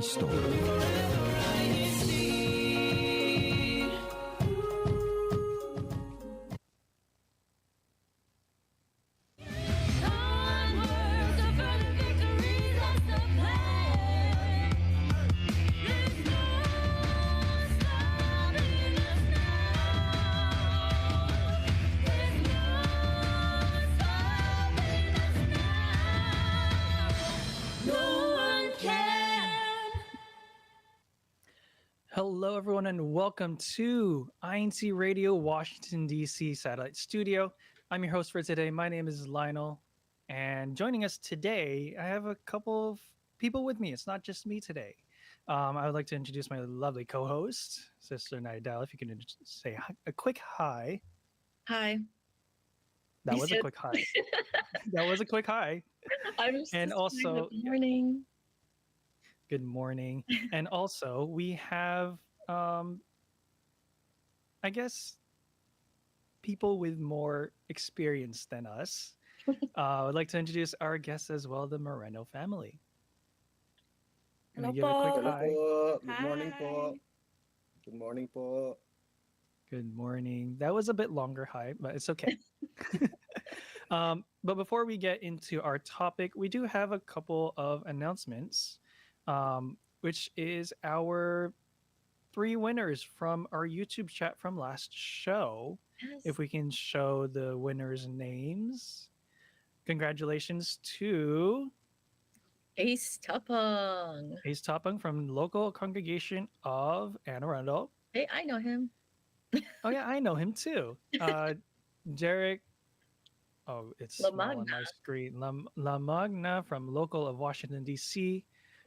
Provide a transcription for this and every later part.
Store. Hello, everyone, and welcome to INCRadio Washington D.C Satellite Studio. I'm your host for today. My name is Lionel, and joining us today, I have a couple of people with me. It's not just me today. I would like to introduce my lovely co-host, Sister Nidal. If you can say a quick hi. Hi. That was a quick hi. That was a quick hi. And also, good morning. Good morning. And also, we have, I guess, people with more experience than us. I'd like to introduce our guests as well, the Moreno family. Hello, give a quick hi. Good morning po. Good morning po. Good morning. That was a bit longer hi, but it's okay. But before we get into our topic, we do have a couple of announcements. Which is our 3 winners from our YouTube chat from last show. Yes. If we can show the winners' names. Congratulations to Ace Tapang. Ace Tapang from local congregation of Anne Arundel. Hey, I know him. Oh yeah, I know him too. Derek. Oh, it's small on my screen. La Magna from local of Washington D.C.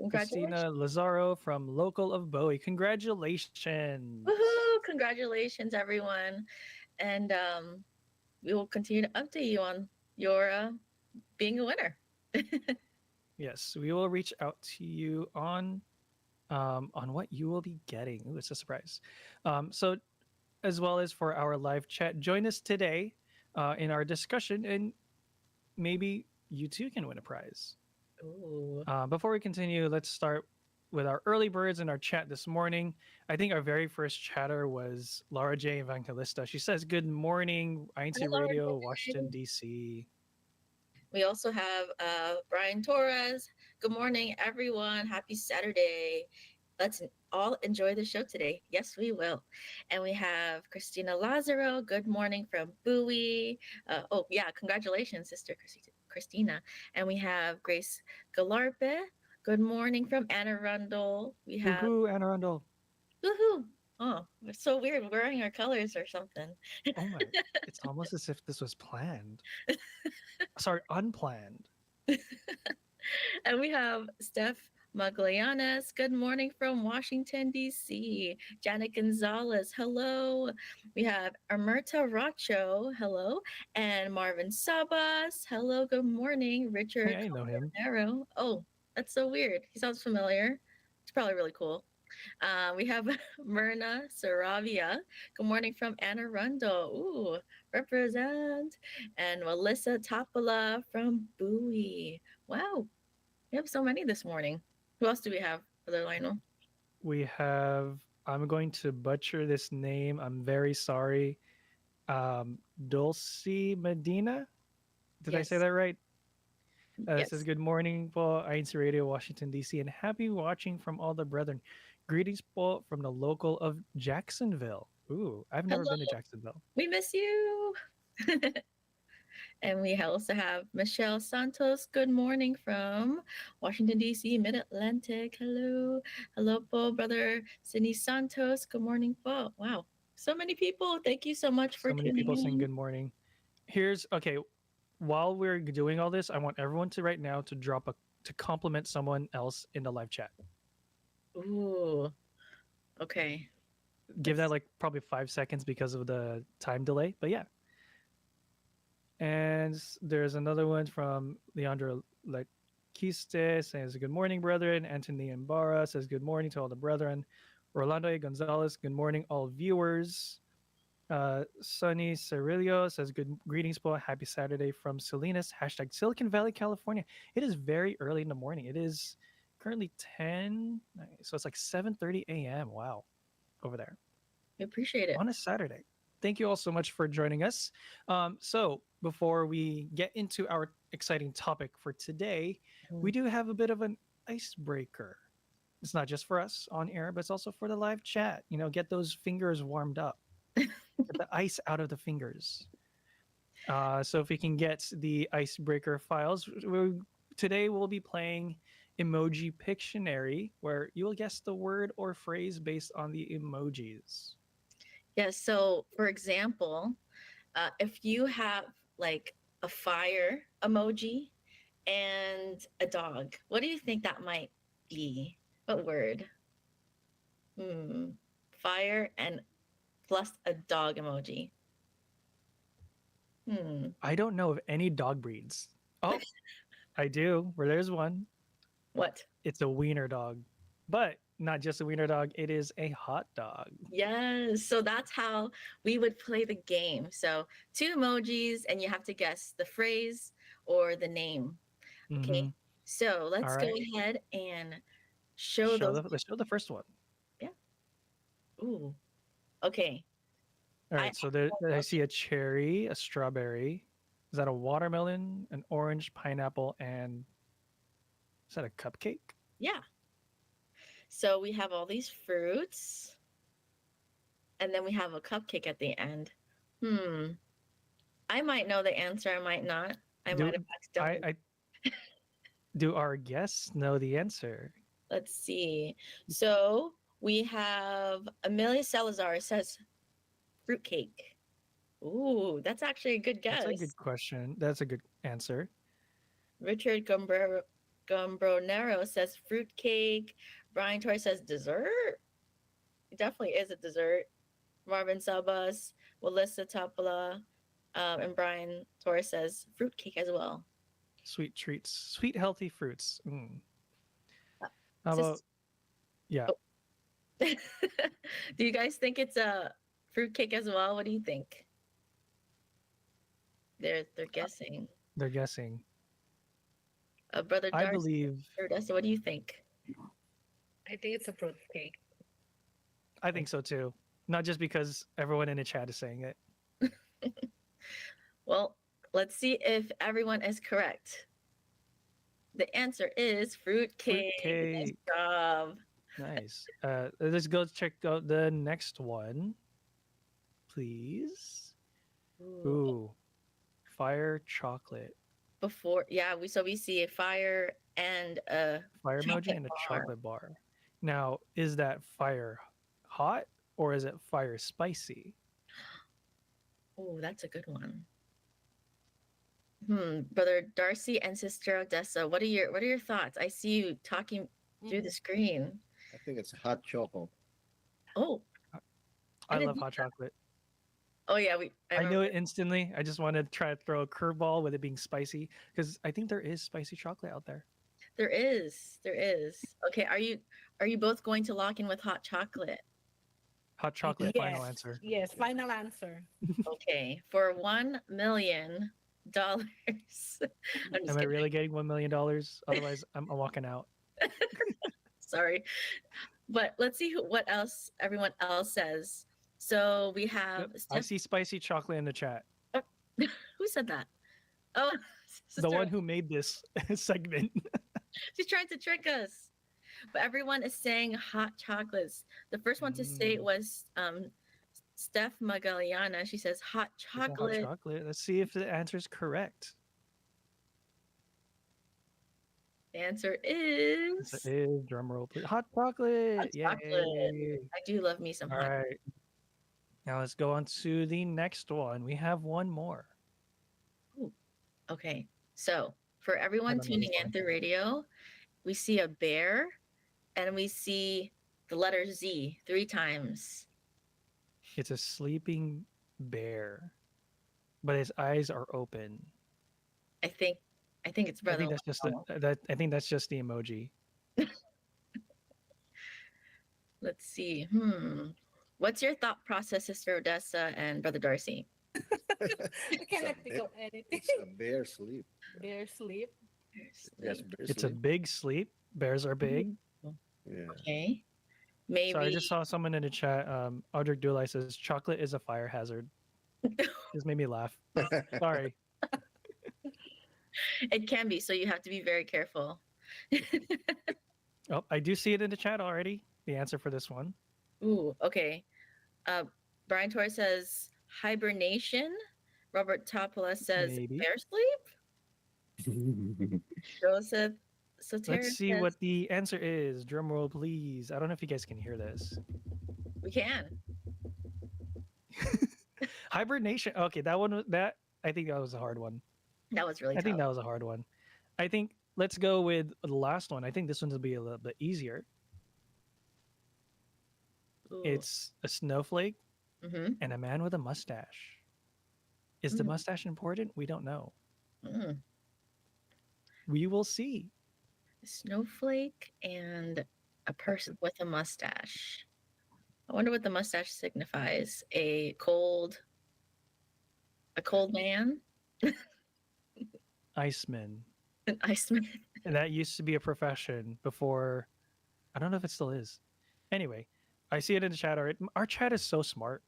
Christina Lazaro from local of Bowie. Congratulations. Woohoo! Congratulations, everyone. And we will continue to update you on your being a winner. Yes, we will reach out to you on what you will be getting. Ooh, it's a surprise. So as well as for our live chat, join us today in our discussion, and maybe you too can win a prize. Before we continue, let's start with our early birds in our chat this morning. I think our very first chatter was Laura J. Evangelista. She says, good morning, INCRadio Washington, D.C. We also have Brian Torres. Good morning, everyone. Happy Saturday. Let's all enjoy the show today. Yes, we will. And we have Christina Lazaro. Good morning from Bowie. Congratulations, Sister Christina. And we have Grace Galarpe. Good morning from Anne Arundel. We have Anne Arundel. Woohoo! Oh, it's so weird. We're wearing our colors or something. Oh my! It's almost as if this was planned. Sorry, unplanned. And we have Steph Maglianes. Good morning from Washington, D.C. Janet Gonzalez. Hello. We have Amerta Racho. Hello. And Marvin Sabas. Hello. Good morning. Richard. Hey, I know him. Oh, that's so weird. He sounds familiar. It's probably really cool. We have Myrna Saravia. Good morning from Anne Arundel. Ooh, represent. And Melissa Topola from Bowie. Wow. We have so many this morning. Who else do we have, Brother Lionel? We have, I'm going to butcher this name. I'm very sorry. Dulce Medina. Did I say that right? Yes. It says, good morning po, INCRadio Washington, D.C. and happy watching from all the brethren. Greetings po from the local of Jacksonville. Ooh, I've never been to Jacksonville. We miss you. And we also have Michelle Santos. Good morning from Washington, D.C., Mid-Atlantic. Hello. Hello po, Brother Sidney Santos. Good morning po. Wow. So many people. Thank you so much for tuning in. So many people saying good morning. While we're doing all this, I want everyone to right now to compliment someone else in the live chat. Ooh. Okay. Give that like probably 5 seconds because of the time delay, but yeah. And there's another one from Leandro Lequiste says, good morning, brethren. Anthony Ibarra says, good morning to all the brethren. Rolando A. Gonzalez, good morning, all viewers. Sunny Cirillo says, greetings po, happy Saturday from Salinas, # Silicon Valley, California. It is very early in the morning. It is currently 10. So it's like 7:30 a.m. Wow, over there We appreciate it. on a Saturday. Thank you all so much for joining us. So before we get into our exciting topic for today, we do have a bit of an icebreaker. It's not just for us on air, but it's also for the live chat. Get those fingers warmed up, get the ice out of the fingers. So if we can get the icebreaker files, today we'll be playing Emoji Pictionary, where you will guess the word or phrase based on the emojis. Yes. So, for example, if you have like a fire emoji and a dog, what do you think that might be? What word? Hmm. Fire and plus a dog emoji. Hmm. I don't know of any dog breeds. Oh, I do. Where there's one. What? It's a wiener dog, but not just a wiener dog. It is a hot dog. Yes. So that's how we would play the game. So two emojis, and you have to guess the phrase or the name. Okay. Mm-hmm. So All let's go right. ahead and show those. Let's show the first one. Yeah. Ooh. Okay. All I right. So I see a cherry, a strawberry. Is that a watermelon, an orange, pineapple, and is that a cupcake? Yeah. So we have all these fruits, and then we have a cupcake at the end. Hmm. I might know the answer. I might not. I might have accidentally. Do our guests know the answer? Let's see. So we have Amelia Salazar says fruitcake. Ooh, that's actually a good guess. That's a good question. That's a good answer. Richard Gambronero says fruitcake. Brian Torres says dessert. It definitely is a dessert. Marvin Sabas, Melissa Tapala, and Brian Torres says fruitcake as well. Sweet treats, sweet healthy fruits. How Sis- about yeah? Do you guys think it's a fruitcake as well? What do you think? They're guessing. They're guessing. Brother I Darcy, believe. Darcy, what do you think? I think it's a fruit cake. I think so too. Not just because everyone in the chat is saying it. Well, let's see if everyone is correct. The answer is fruitcake. Nice job. Nice. Let's go check out the next one, please. Ooh, fire chocolate. We see a fire and a Fire emoji and a chocolate bar. Now, is that fire hot or is it fire spicy? Oh, that's a good one. Brother Darcy and Sister Odessa, what are your thoughts? I see you talking through the screen. I think it's hot chocolate. Oh, I love hot chocolate. Oh yeah, I knew it instantly. I just wanted to try to throw a curveball with it being spicy because I think there is spicy chocolate out there. There is. Okay, are you both going to lock in with hot chocolate? Hot chocolate, Yes. final answer. Yes, final answer. Okay, for $1 million. Am I really getting $1 million? Otherwise, I'm walking out. Sorry, but let's see what else everyone else says. So we have. I see spicy chocolate in the chat. Who said that? Oh, the one who made this segment. She's trying to trick us. But everyone is saying hot chocolates. The first one to say it was Steph Magaliana. She says hot chocolate. Hot chocolate. Let's see if the answer is correct. The answer is. Drum roll, please. Hot chocolate. Hot chocolate. I do love me some hot. All right. Now let's go on to the next one. We have one more. Ooh. Okay. So for everyone tuning in through radio, we see a bear and we see the letter Z 3 times. It's a sleeping bear, but his eyes are open. I think it's brother. I think that's just the emoji. Let's see. What's your thought process, Sister Odessa and Brother Darcy? I cannot think of anything. It's a bear sleep. Bear sleep. Yes, bear It's sleep. a big sleep. Bears are big. Yeah. Okay. Sorry, I Maybe just saw someone in the chat. Audric Dulai says chocolate is a fire hazard. Just made me laugh. Sorry. it can be, so you have to be very careful. Oh, I do see it in the chat already. The answer for this one. Ooh, okay. Uh, Brian Torres says hibernation. Robert Topola says Maybe. bear sleep. Joseph Let's Soter see says what the answer is. Drum roll, please. I don't know if you guys can hear this. we can. Hibernation. Okay, that one. That I think that was a hard one. That was really I think tough. that was a hard one. I think let's go with the last one. I think this one will be a little bit easier. Ooh. It's a snowflake Mm-hmm. and a man with a mustache. Is the mustache important? We don't know. Mm. We will see. Snowflake and a person with a mustache. I wonder what the mustache signifies. A cold man? Iceman. An iceman? And that used to be a profession before. I don't know if it still is. Anyway, I see it in the chat. Our chat is so smart.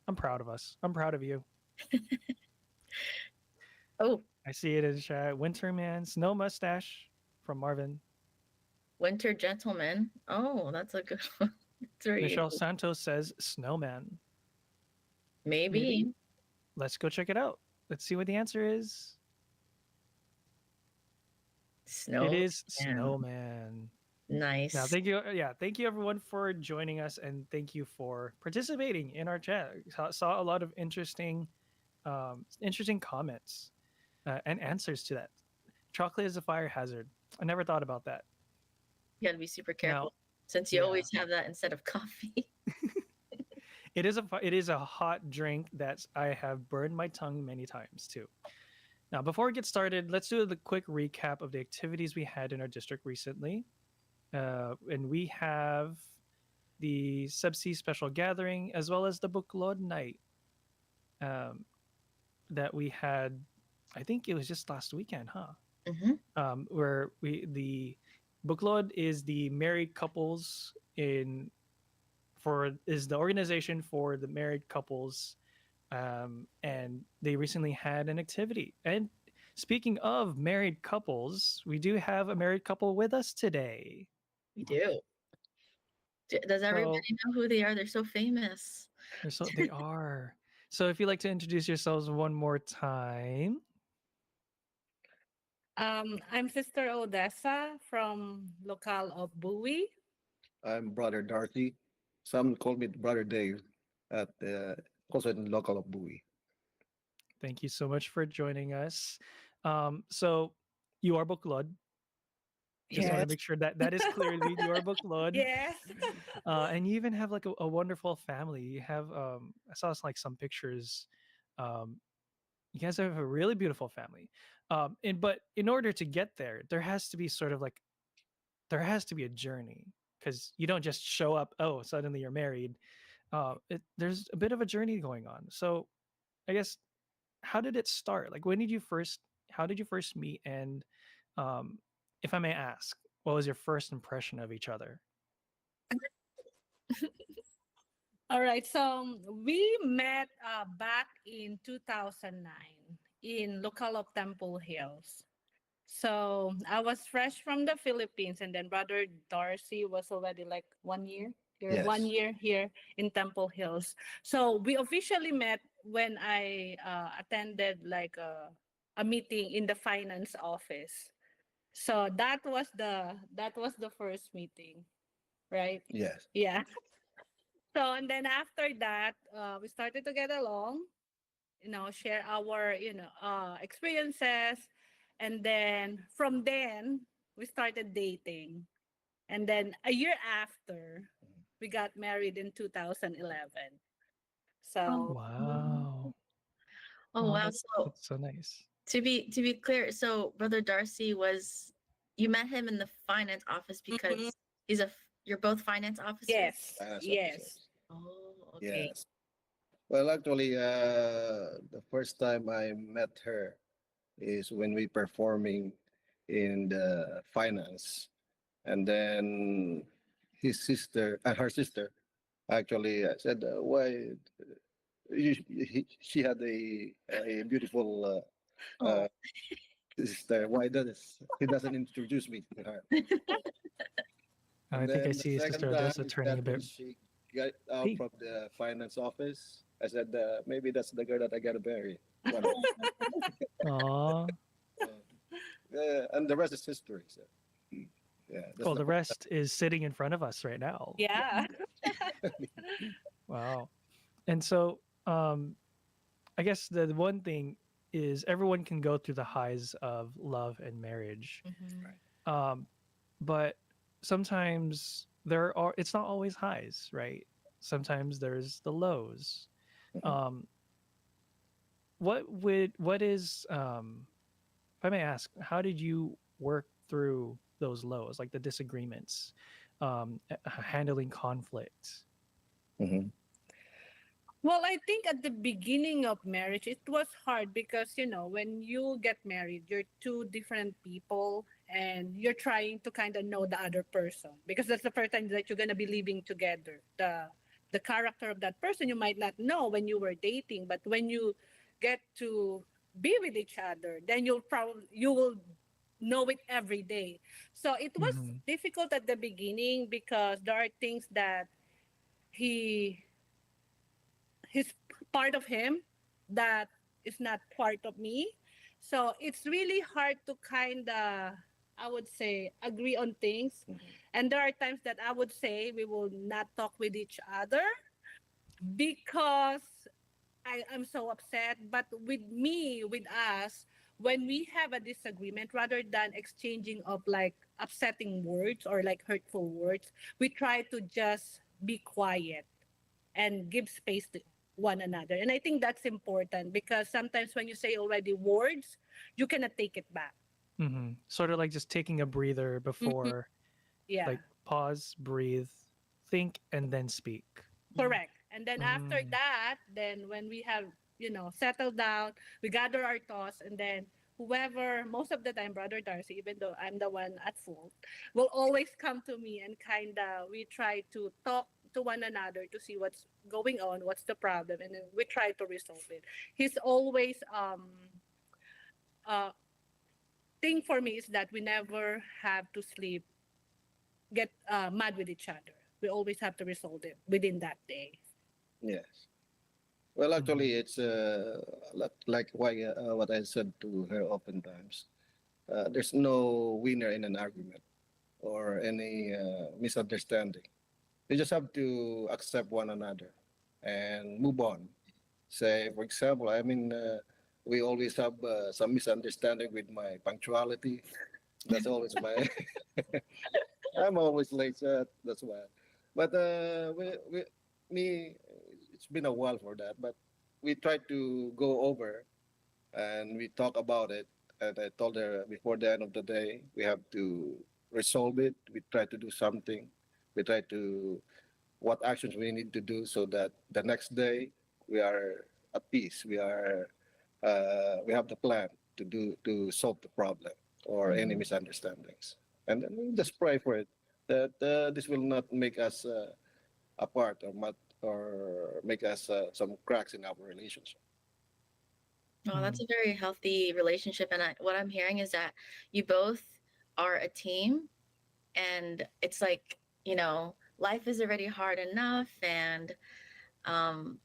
I'm proud of us. I'm proud of you. Oh, I see it in the chat. Winterman, snow mustache from Marvin. winter gentleman. Oh, that's a good one. It's very Michelle easy. Santos says snowman. Maybe. Let's go check it out. Let's see what the answer is. Snow. It is man. snowman. Nice. Now, thank you. Yeah, thank you everyone for joining us, and thank you for participating in our chat. Saw a lot of interesting comments and answers to that. Chocolate is a fire hazard. I never thought about that. You got to be super Now, careful since you yeah. always have that instead of coffee. It is a hot drink that I have burned my tongue many times too. Now, before we get started, let's do the quick recap of the activities we had in our district recently. And we have the CEBSI special gathering as well as the Buklod night that we had. I think it was just last weekend, huh? Mm-hmm. Where the Buklod is the married couples is the organization for the married couples, and they recently had an activity. And speaking of married couples, we do have a married couple with us today. We do. Does everybody know who they are? They're so famous. They are. So if you'd like to introduce yourselves one more time. I'm Sister Odessa from local of Bowie. I'm Brother Darcy. Some call me Brother Dave at also in local of Bowie. Thank you so much for joining us. So you are Buklod. Just want to Yes. make sure that is clear. You are Buklod. Yes. And you even have like a wonderful family. You have I saw like some pictures. You guys have a really beautiful family. But in order to get there, there has to be a journey, because you don't just show up, oh, suddenly you're married. There's a bit of a journey going on. So I guess, how did it start? Like, how did you first meet? And if I may ask, what was your first impression of each other? All right. So we met back in 2009 in local of Temple Hills. So I was fresh from the Philippines, and then Brother Darcy was already like 1 year. You're Yes. 1 year here in Temple Hills. So we officially met when I attended like a meeting in the finance office. So that was the first meeting, right? Yes. Yeah. So and then after that, we started to get along, share our, experiences. And then from then, we started dating. And then a year after, we got married in 2011. So, Wow. Oh wow! That's So so nice. to be clear, so Brother Darcy you met him in the finance office because Mhm. you're both finance officers. Yes, Finance yes. officers. Oh, okay. Yes. Well, actually, the first time I met her is when we performing in the finance. And then her sister, actually said, "Why?" She had a beautiful Oh, sister. Why does he doesn't introduce me to her? I And think I then the see Sister second time Odessa is turning that a when bit. she got out Hey, from the finance office, I said, maybe that's the girl that I gotta marry one day. aw. And the rest is history. So, yeah, that's Well, the the first rest is sitting in front of us right now. Yeah. Wow. And so, I guess the one thing is everyone can go through the highs of love and marriage, mhm. right. um, but sometimes there are. It's not always highs, right? Sometimes there's the lows. Mhm. Um, what is if I may ask, how did you work through those lows, like the disagreements, handling conflict? Mhm. Well, I think at the beginning of marriage, it was hard because, when you get married, you're two different people and you're trying to kind of know the other person because that's the first time that you're going to be living together. The character of that person you might not know when you were dating, but when you get to be with each other, then you will know it every day. So it was Hmm. difficult at the beginning because there are things that he his part of him that is not part of me. So it's really hard to kind of, I would say, agree on things. Mhm. And there are times that I would say we will not talk with each other because I'm so upset. But with us, when we have a disagreement, rather than exchanging of like upsetting words or like hurtful words, we try to just be quiet and give space to one another. And I think that's important because sometimes when you say already words, you cannot take it back. Sort of like just taking a breather Mhm. before, Yeah, like pause, breathe, think, and then speak. correct. And then after Mm. that, then when we have, settled down, we gather our thoughts, and then whoever, most of the time, Brother Darcy, even though I'm the one at fault, will always come to me and kind of, we try to talk to one another to see what's going on, what's the problem, and then we try to resolve it. He's always, uh, thing for me is that we never have to sleep, get mad with each other. We always have to resolve it within that day. Yes. Well, actually, Hmm. it's like why what I said to her oftentimes. There's no winner in an argument or any misunderstanding. You just have to accept one another and move on. Say, for example, I mean, we always have some misunderstanding with my punctuality. That's always my. I'm always late, so that's why. But me, it's been a while for that. But we try to go over and we talk about it. And I told her before the end of the day, we have to resolve it. We try to do something. We try to what actions we need to do so that the next day we are at peace. We have the plan to solve the problem or any Mhm. misunderstandings, and then we just pray for it that this will not make us apart or make us some cracks in our relationship. Oh, that's Mm. a very healthy relationship. And what I'm hearing is that you both are a team, and it's like, life is already hard enough, and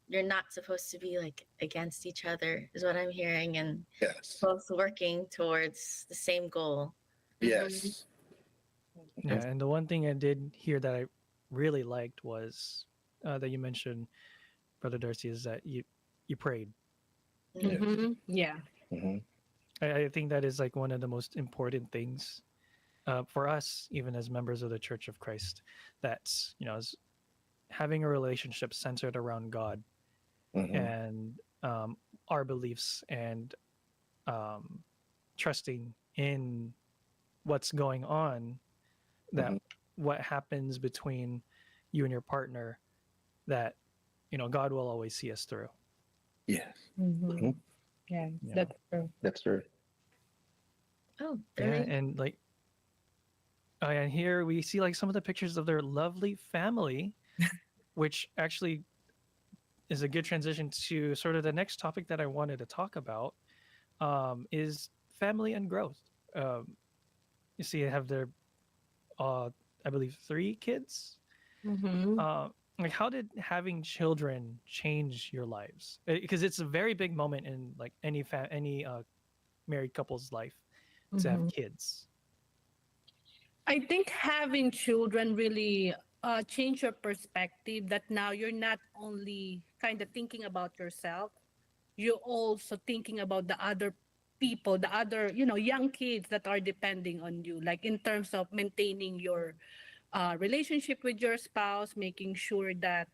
you're not supposed to be like against each other, is what I'm hearing, and Yes, both working towards the same goal. Mm-hmm. yes. Yeah, and the one thing I did hear that I really liked was that you mentioned, Brother Darcy, is that you prayed. Yeah. Mhm. Mm-hmm. Yeah. Hmm. I think that is like one of the most important things for us, even as members of the Church of Christ. That's is having a relationship centered around God Hmm. and our beliefs and um, trusting in what's going on. That Hmm. what happens between you and your partner, that God will always see us through. Yes. Mm-hmm. Hmm. Yeah, Yeah, that's true. That's true. Oh, there yeah, we go. and like And here we see like some of the pictures of their lovely family, which actually is a good transition to sort of the next topic that I wanted to talk about, is family and growth. Um, you see, I have their, uh, I believe, 3 kids. Mm-hmm. Uh, like, how did having children change your lives? Because it's a very big moment in like any married couple's life to have Mm-hmm. kids. I think having children really change your perspective that now you're not only kind of thinking about yourself, you're also thinking about the other people, the other, young kids that are depending on you, like in terms of maintaining your relationship with your spouse, making sure that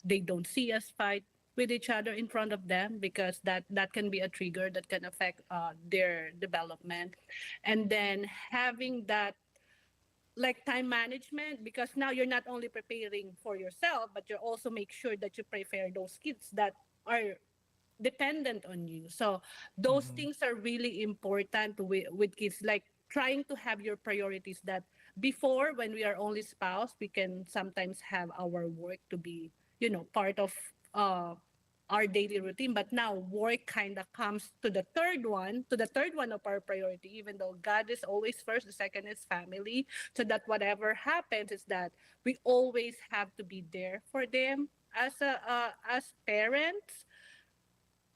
they don't see us fight with each other in front of them, because that can be a trigger that can affect their development. And then having that like time management, because now you're not only preparing for yourself, but you also make sure that you prepare those kids that are dependent on you. So those Hmm. things are really important with kids, like trying to have your priorities, that before, when we are only spouse, we can sometimes have our work to be, part of uh our daily routine. But now work kind of comes to the third one of our priority, even though God is always first, the second is family. So that whatever happens is that we always have to be there for them as parents,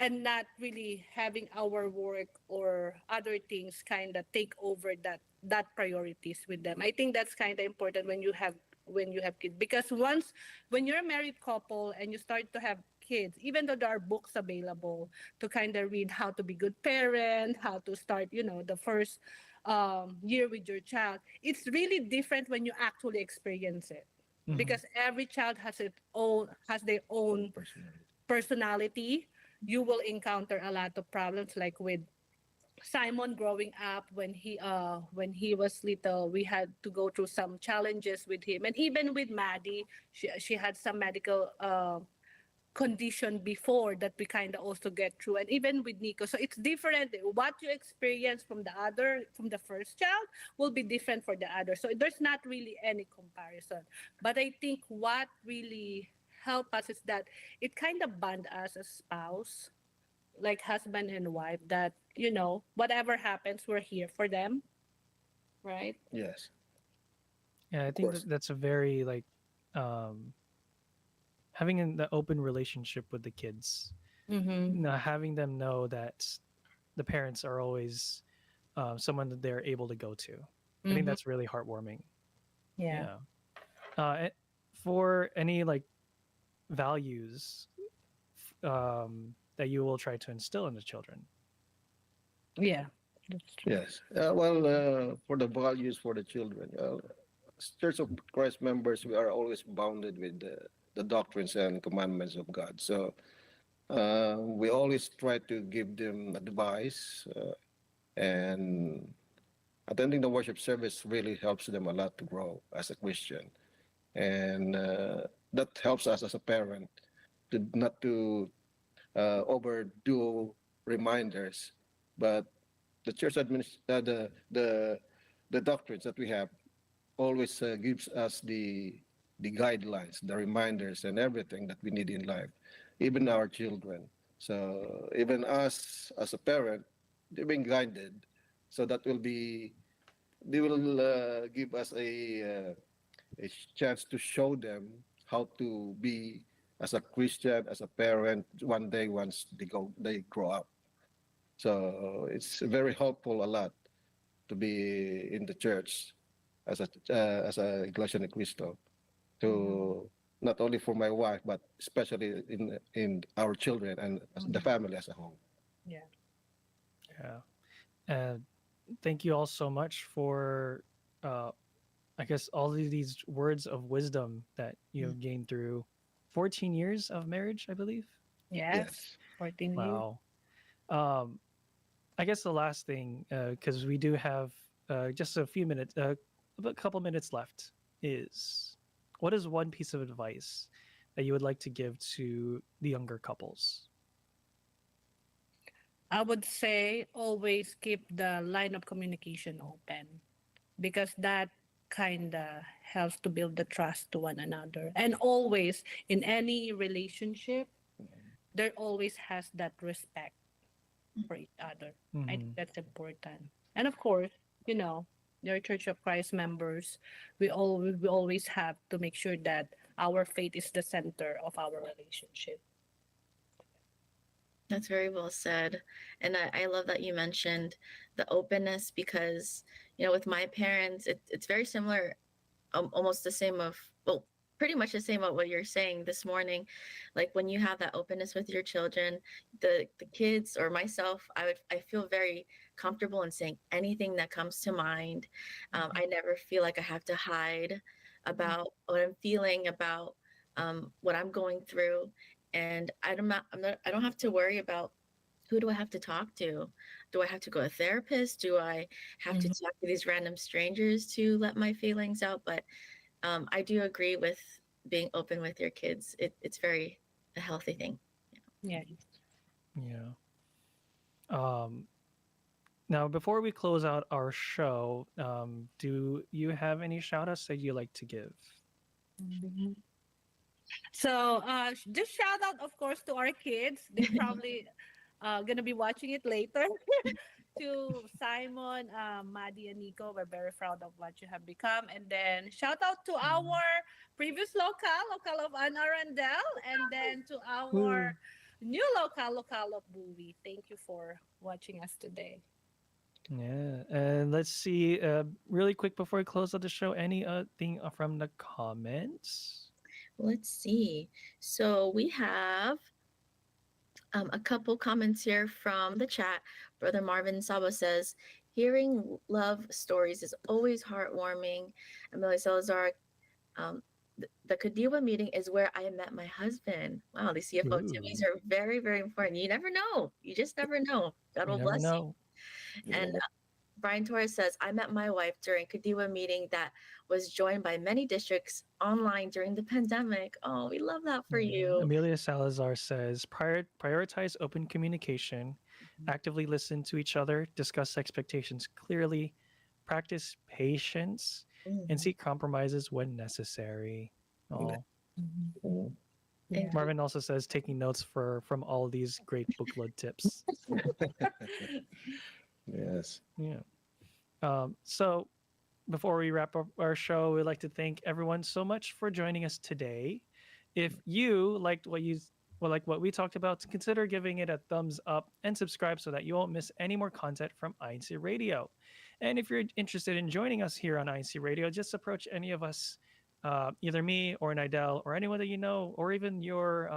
and not really having our work or other things kind of take over that priorities with them. I think that's kind of important when you have kids, because once, when you're a married couple and you start to have kids, even though there are books available to kind of read how to be good parent, how to start, the first year with your child, it's really different when you actually experience it, Hmm. because every child has their own Personally. personality. You will encounter a lot of problems, like with Simon growing up. When he was little, we had to go through some challenges with him, and even with Maddie, she had some medical condition before that we kind of also get through, and even with Nico. So it's different. What you experience from the first child will be different for the other. So there's not really any comparison. But I think what really help us is that it kind of bond us as spouse, like husband and wife, that whatever happens, we're here for them, right? Yes, Yeah, I of think course. that that's a very like um, having the open relationship with the kids, Mm-hmm. having them know that the parents are always someone that they're able to go to. I think Mm-hmm. that's really heartwarming. Yeah. Yeah. For any like values that you will try to instill in the children. Yeah, that's true. Yes. Well, for the values for the children, as Church of Christ members, we are always bounded with the doctrines and commandments of God. So we always try to give them advice, and attending the worship service really helps them a lot to grow as a Christian, and that helps us as a parent to not to overdo reminders, but the doctrines that we have always gives us the guidelines, the reminders, and everything that we need in life, even our children. So even us as a parent, they're being guided, so that will be they will give us a chance to show them how to be as a Christian, as a parent, one day once they grow up. So it's very helpful a lot to be in the church as a Iglesia ni Cristo, Mm-hmm. to not only for my wife but especially in our children and as the Mm-hmm. family as a whole. Yeah. Yeah. And thank you all so much for, uh, I guess, all of these words of wisdom that you Mm. have gained through 14 years of marriage, I believe. Yes. Yes. 14 years. Wow. Um, I guess the last thing, because we do have just a few minutes, a couple minutes left, is what is one piece of advice that you would like to give to the younger couples? I would say always keep the line of communication open, because that kind of helps to build the trust to one another. And always in any relationship, there always has that respect for each other. I think Mhm. that's important. And of course, you know, your Church of Christ members, we always have to make sure that our faith is the center of our relationship. That's very well said. And I love that you mentioned the openness because, with my parents, it's very similar, almost the same well, pretty much the same of what you're saying this morning. Like when you have that openness with your children, the kids or myself, I feel very comfortable in saying anything that comes to mind. I never feel like I have to hide about what I'm feeling, about what I'm going through, and I don't have to worry about who do I have to talk to? Do I have to go to a therapist? Do I have to Mhm. talk to these random strangers to let my feelings out? But I do agree with being open with your kids. It's very a healthy thing. Yeah. Yeah. Um, Now, before we close out our show, do you have any shout outs that you like to give? Mhm. So, just shout out, of course, to our kids. They probably gonna be watching it later. To Simon, Maddie, and Nico, we're very proud of what you have become. And then shout out to our previous local of Anne Arundel, and then to Woo. our new local of Bowie. Thank you for watching us today. Yeah. And let's see, really quick before we close out the show, any thing from the comments? Let's see. So we have a couple comments here from the chat. Brother Marvin Saba says, hearing love stories is always heartwarming. Amelia Salazar, the Kadiwa meeting is where I met my husband. Wow, these CFO activities Ooh, are very, very important. You never know. You just never know. God you will never bless you. know. And Brian Torres says, I met my wife during Kadiwa meeting that was joined by many districts online during the pandemic. Oh, we love that for Yeah. you. Amelia Salazar says, prioritize open communication, actively listen to each other, discuss expectations clearly, practice patience, and Mhm. seek compromises when necessary. Oh, Mhm. Thank Yeah. you. Marvin also says taking notes from all these great bookload tips. Yes. Yeah. So before we wrap up our show, we'd like to thank everyone so much for joining us today. If you liked what we talked about, consider giving it a thumbs up and subscribe so that you won't miss any more content from INC Radio. And if you're interested in joining us here on INC Radio, just approach any of us, either me or Nidel or anyone that you know, or even your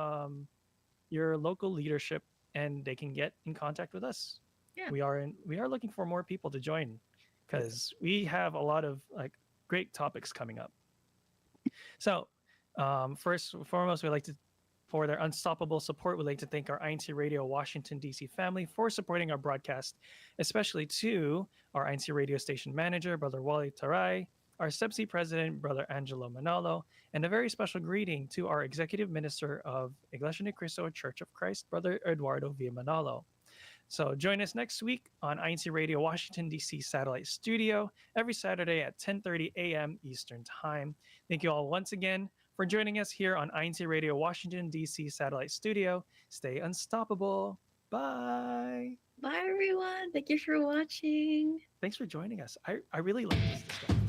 local leadership, and they can get in contact with us. Yeah. We are looking for more people to join because we have a lot of like great topics coming up. So, first and foremost, we'd like to, for their unstoppable support, we'd like to thank our INCRadio Washington D.C family for supporting our broadcast, especially to our INC radio station manager, Brother Wally Tarai, our CEBSI president, Brother Angelo Manalo, and a very special greeting to our executive minister of Iglesia Ni Cristo Church of Christ, Brother Eduardo V. Manalo. So join us next week on INCRadio Washington D.C Satellite Studio every Saturday at 10:30 a.m. Eastern Time. Thank you all once again for joining us here on INCRadio Washington D.C Satellite Studio. Stay unstoppable. Bye. Bye, everyone. Thank you for watching. Thanks for joining us. I really like this discussion.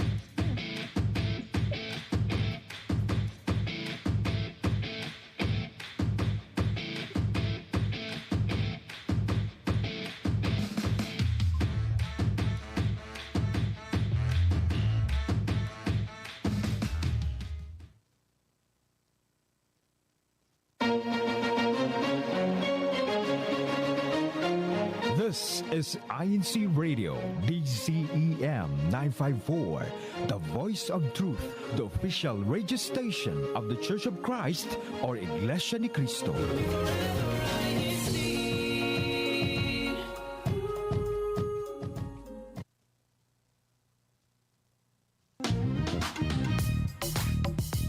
This is INC Radio, DCEM 954, the voice of truth, the official radio station of the Church of Christ or Iglesia Ni Cristo.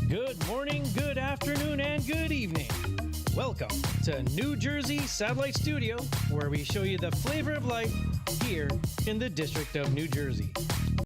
Good morning, good afternoon, and good evening. Welcome to New Jersey Satellite Studio, where we show you the flavor of life here in the District of New Jersey.